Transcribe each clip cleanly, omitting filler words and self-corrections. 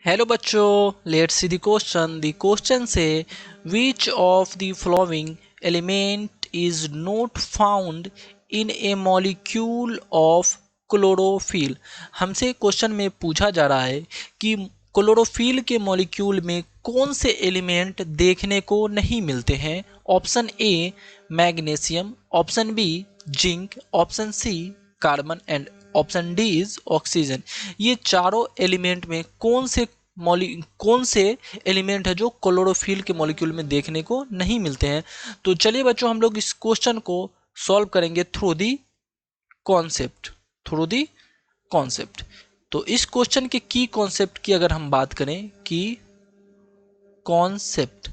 Hello बच्चों, let's see the question. The question से which of the following element is not found in a molecule of chlorophyll. हमसे question में पूछा जा रहा है कि क्लोरोफिल के मॉलिक्यूल में कौन से एलिमेंट देखने को नहीं मिलते हैं। Option A magnesium, option B zinc, option C carbon and option D is oxygen. ये चारों एलिमेंट में कौन से एलिमेंट है जो क्लोरोफिल के मॉलिक्यूल में देखने को नहीं मिलते हैं। तो चलिए बच्चों, हम लोग इस क्वेश्चन को सॉल्व करेंगे थ्रू दी कॉन्सेप्ट। तो इस क्वेश्चन के की कॉन्सेप्ट की अगर हम बात करें, की कॉन्सेप्ट,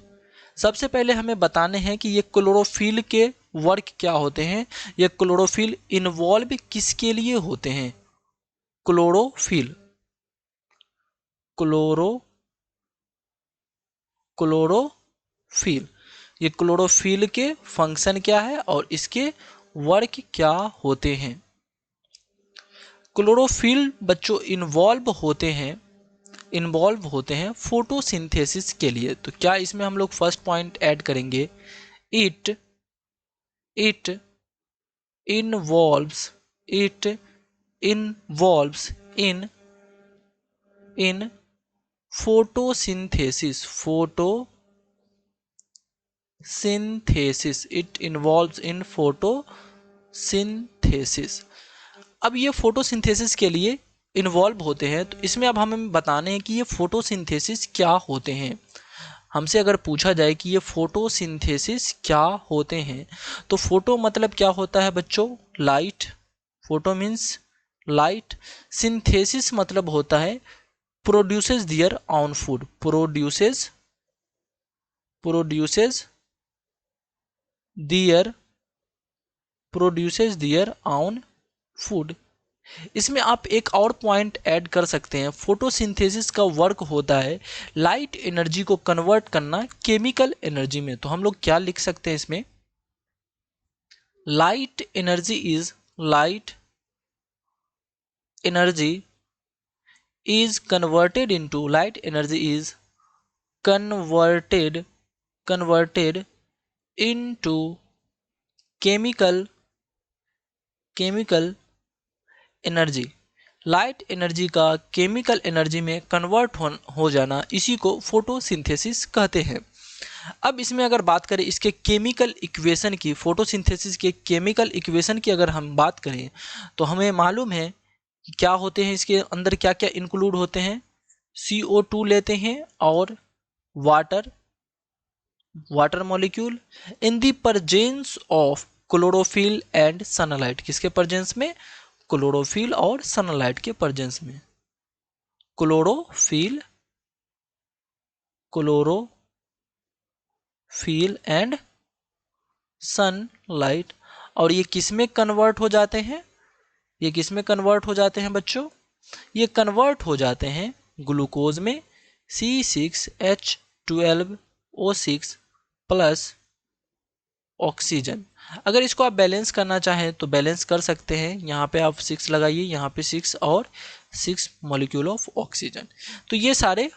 सबसे पहले हमें बताने हैं कि ये क्लोरोफिल के वर्क क्या होते हैं। ये क्लोरोफिल इन्वॉल्व किसके लिए होते हैं। क्लोरोफिल क्लोरो क्लोरोफिल ये क्लोरोफिल के फंक्शन क्या है और इसके वर्क क्या होते हैं। क्लोरोफिल बच्चों इन्वॉल्व होते हैं फोटोसिंथेसिस के लिए। तो क्या इसमें हम लोग फर्स्ट पॉइंट ऐड करेंगे, it it involves it involves in photosynthesis it involves in photosynthesis. अब ये फोटोसिंथेसिस के लिए इन्वॉल्व होते हैं, तो इसमें अब हमें बताने हैं कि ये फोटोसिंथेसिस क्या होते हैं। हमसे अगर पूछा जाए कि ये फोटोसिंथेसिस क्या होते हैं, तो फोटो मतलब क्या होता है बच्चों, light. Photo means light. Synthesis मतलब होता है produces their own food, produces their own food. इसमें आप एक और पॉइंट ऐड कर सकते हैं, फोटोसिंथेसिस का वर्क होता है लाइट एनर्जी को कन्वर्ट करना केमिकल एनर्जी में। तो हम लोग क्या लिख सकते हैं इसमें, light energy is converted into chemical energy. Light energy का केमिकल एनर्जी में कन्वर्ट हो जाना, इसी को फोटोसिंथेसिस कहते हैं। अब इसमें अगर बात करें इसके केमिकल इक्वेशन की, फोटोसिंथेसिस के केमिकल इक्वेशन की अगर हम बात करें, तो हमें मालूम है कि क्या होते हैं, इसके अंदर क्या क्या इंक्लूड होते हैं। CO2 लेते हैं और water molecule in the presence of chlorophyll and sunlight. किसके प्रेजेंस में, क्लोरोफिल और सनलाइट के प्रेजेंस में। Chlorophyll and sunlight. और ये किस में कन्वर्ट हो जाते हैं, बच्चों, ये कन्वर्ट हो जाते हैं ग्लूकोज में, C6H12O6 प्लस ऑक्सीजन। अगर इसको आप बैलेंस करना चाहें तो बैलेंस कर सकते हैं। यहाँ पे आप 6 लगाइए, यहाँ पे 6 और 6 मॉलिक्यूल ऑफ ऑक्सीजन। तो ये सारे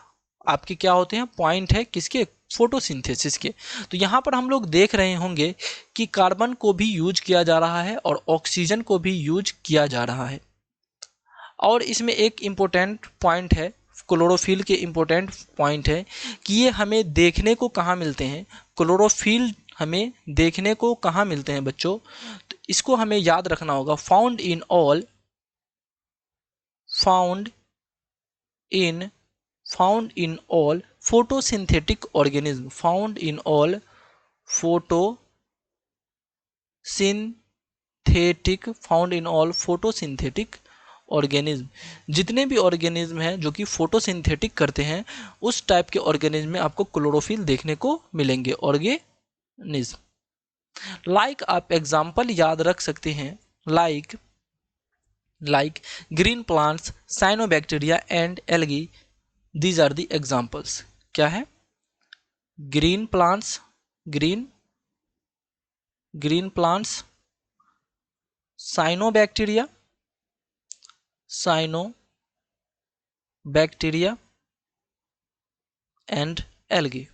आपके क्या होते हैं, पॉइंट है किसके, फोटोसिंथेसिस के। तो यहाँ पर हम लोग देख रहे होंगे कि कार्बन को भी यूज किया जा रहा है और ऑक्सीजन को भी यूज किया जा रहा है। और इसमें एक इम्पोर्टेंट पॉइंट है, क्लोरोफिल के इम्पोर्टेंट पॉइंट है कि ये हमें देखने को कहाँ मिलते हैं। क्लोरोफिल हमें देखने को कहाँ मिलते हैं बच्चों, तो इसको हमें याद रखना होगा। Found in all photosynthetic organism, photosynthetic organism. जितने भी ऑर्गेनिज्म हैं जो कि फोटोसिंथेटिक करते हैं, उस टाइप के ऑर्गेनिज्म में आपको क्लोरोफिल देखने को मिलेंगे। ऑर्गेनिज्म लाइक आप एग्जाम्पल याद रख सकते हैं, like green plants, cyanobacteria and algae. These are the examples. क्या है, green plants, green plants, cyanobacteria and algae.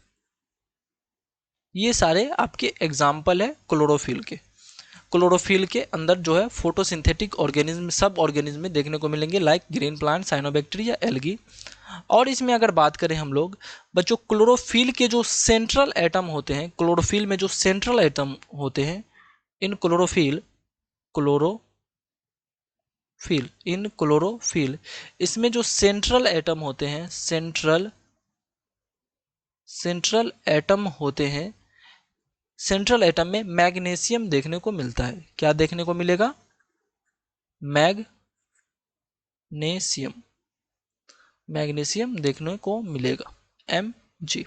ये सारे आपके एग्जाम्पल है क्लोरोफिल के। क्लोरोफिल के अंदर जो है फोटोसिंथेटिक ऑर्गेनिज्म, सब ऑर्गेनिज्म में देखने को मिलेंगे, like green plant, cyanobacteria, algae. और इसमें अगर बात करें हम लोग बच्चों, क्लोरोफिल के जो सेंट्रल एटम होते हैं, क्लोरोफिल में जो सेंट्रल एटम होते हैं, इन क्लोरोफिल इसमें जो सेंट्रल एटम होते हैं, सेंट्रल एटम होते हैं, सेंट्रल एटम में मैग्नीशियम देखने को मिलता है। क्या देखने को मिलेगा? मैग्नीशियम, मैग्नीशियम देखने को मिलेगा, Mg।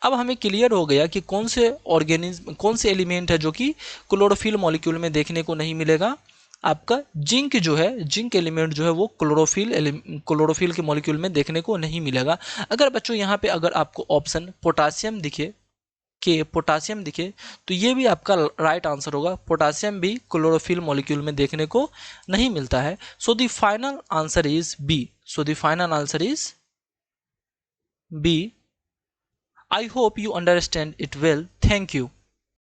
अब हमें क्लियर हो गया कि कौन से ऑर्गेनिज्म, कौन से एलिमेंट है जो कि क्लोरोफिल मॉलिक्यूल में देखने को नहीं मिलेगा। आपका जिंक जो है, जिंक एलिमेंट जो है वो क्लोरोफिल के मॉलिक्यूल में देखने को नहीं मिलेगा। अगर बच्चों यहाँ पे अगर आपको ऑप्शन पोटासियम दिखे, पोटासियम दिखे, तो ये भी आपका राइट आंसर होगा। पोटासियम भी क्लोरोफिल मॉलिक्यूल में देखने को नहीं मिलता है। So the final answer is B. So the final answer is B. I hope you understand it well. Thank you.